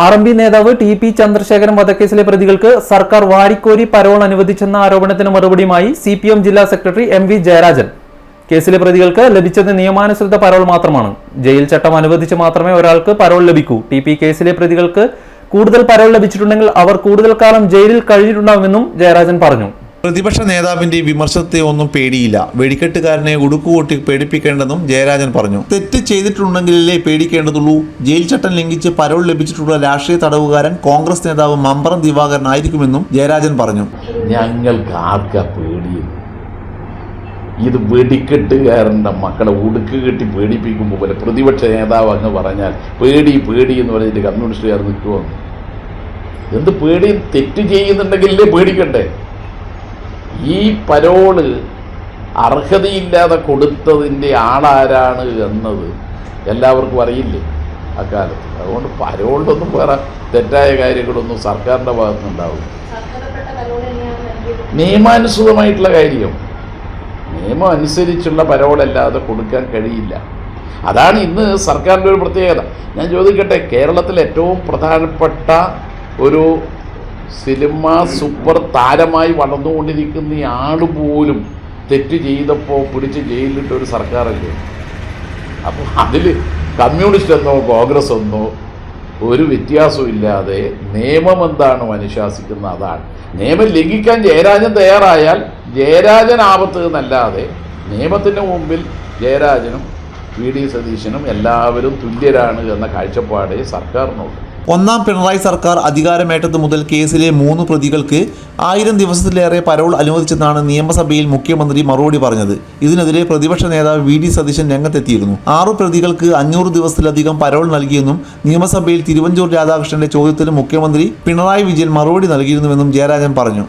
RMB നേതാവ് TP Chandrasekharan വധക്കേസിലെ പ്രതികൾക്ക് സർക്കാർ വാരിക്കോരി പരോൾ അനുവദിച്ചെന്ന ആരോപണത്തിന് മറുപടിയുമായി CPM ജില്ലാ സെക്രട്ടറി MV ജയരാജൻ. കേസിലെ പ്രതികൾക്ക് ലഭിച്ചത് നിയമാനുസൃത പരോൾ മാത്രമാണ്. ജയിൽ ചട്ടം അനുവദിച്ച് മാത്രമേ ഒരാൾക്ക് പരോൾ ലഭിക്കൂ. TP കേസിലെ പ്രതികൾക്ക് കൂടുതൽ പരോൾ ലഭിച്ചിട്ടുണ്ടെങ്കിൽ അവർ കൂടുതൽ കാലം ജയിലിൽ കഴിഞ്ഞിട്ടുണ്ടാവുമെന്നും ജയരാജൻ പറഞ്ഞു. പ്രതിപക്ഷ നേതാവിന്റെ വിമർശനത്തെ ഒന്നും പേടിയില്ല. വെടിക്കെട്ടുകാരനെ ഉടുക്കുകൂട്ടി പേടിപ്പിക്കേണ്ടെന്നും ജയരാജൻ പറഞ്ഞു. തെറ്റ് ചെയ്തിട്ടുണ്ടെങ്കിലല്ലേ പേടിക്കേണ്ടതുള്ളൂ. ജയിൽ ചട്ടം ലംഘിച്ച് പരോൾ ലഭിച്ചിട്ടുള്ള രാഷ്ട്രീയ തടവുകാരൻ കോൺഗ്രസ് നേതാവ് മമ്പറം ദിവാകരൻ ആയിരിക്കുമെന്നും ജയരാജൻ പറഞ്ഞു. ഞങ്ങൾക്ക് ആർക്കാ പേടിയും? ഇത് വെടിക്കെട്ടുകാരൻ്റെ മക്കളെ ഉടുക്ക് കെട്ടി പേടിപ്പിക്കുമ്പോൾ പോലെ പ്രതിപക്ഷ നേതാവ് അങ്ങ് പറഞ്ഞാൽ പേടി പേടി എന്ന് പറഞ്ഞിട്ട് കമ്മ്യൂണിസ്റ്റുകാർ നിൽക്കുമോ? എന്ത് പേടി? തെറ്റ് ചെയ്യുന്നുണ്ടെങ്കിലല്ലേ പേടിക്കണ്ടേ? ഈ പരോള് അർഹതയില്ലാതെ കൊടുത്തതിൻ്റെ ആളാരാണ് എന്നത് എല്ലാവർക്കും അറിയില്ലേ അക്കാലത്ത്. അതുകൊണ്ട് പരോളിലൊന്നും വേറെ തെറ്റായ കാര്യങ്ങളൊന്നും സർക്കാരിൻ്റെ ഭാഗത്തുനിന്നുണ്ടാവും. നിയമാനുസൃതമായിട്ടുള്ള കാര്യം, നിയമം അനുസരിച്ചുള്ള പരോളല്ലാതെ കൊടുക്കാൻ കഴിയില്ല. അതാണ് ഇന്ന് സർക്കാരിൻ്റെ ഒരു പ്രത്യേകത. ഞാൻ ചോദിക്കട്ടെ, കേരളത്തിൽ ഏറ്റവും പ്രധാനപ്പെട്ട ഒരു സിനിമ സൂപ്പർ താരമായി വളർന്നുകൊണ്ടിരിക്കുന്ന ഈ ആള് പോലും തെറ്റ് ചെയ്തപ്പോൾ പിടിച്ച് ജയിലിലിട്ട ഒരു സർക്കാരല്ലേ? അപ്പോൾ അതിൽ കമ്മ്യൂണിസ്റ്റ് എന്നോ കോൺഗ്രസ് എന്നോ ഒരു വ്യത്യാസവും ഇല്ലാതെ നിയമം എന്താണ് അനുശാസിക്കുന്നത് അതാണ്. നിയമം ലംഘിക്കാൻ ജയരാജൻ തയ്യാറായാൽ ജയരാജൻ ആപത്ത് എന്നല്ലാതെ നിയമത്തിൻ്റെ മുമ്പിൽ ജയരാജനും VD സതീശനും എല്ലാവരും തുല്യരാണ് എന്ന കാഴ്ചപ്പാടേ സർക്കാരിനുള്ളൂ. ഒന്നാം പിണറായി സർക്കാർ അധികാരമേറ്റത് മുതൽ കേസിലെ 3 പ്രതികൾക്ക് 1000 ദിവസത്തിലേറെ പരോൾ അനുവദിച്ചെന്നാണ് നിയമസഭയിൽ മുഖ്യമന്ത്രി മറുപടി പറഞ്ഞത്. ഇതിനെതിരെ പ്രതിപക്ഷ നേതാവ് VD സതീശൻ രംഗത്തെത്തിയിരുന്നു. 6 പ്രതികൾക്ക് 500 ദിവസത്തിലധികം പരോൾ നൽകിയെന്നും നിയമസഭയിൽ തിരുവഞ്ചൂർ രാധാകൃഷ്ണന്റെ ചോദ്യത്തിന് മുഖ്യമന്ത്രി പിണറായി വിജയൻ മറുപടി നൽകിയിരുന്നുവെന്നും ജയരാജൻ പറഞ്ഞു.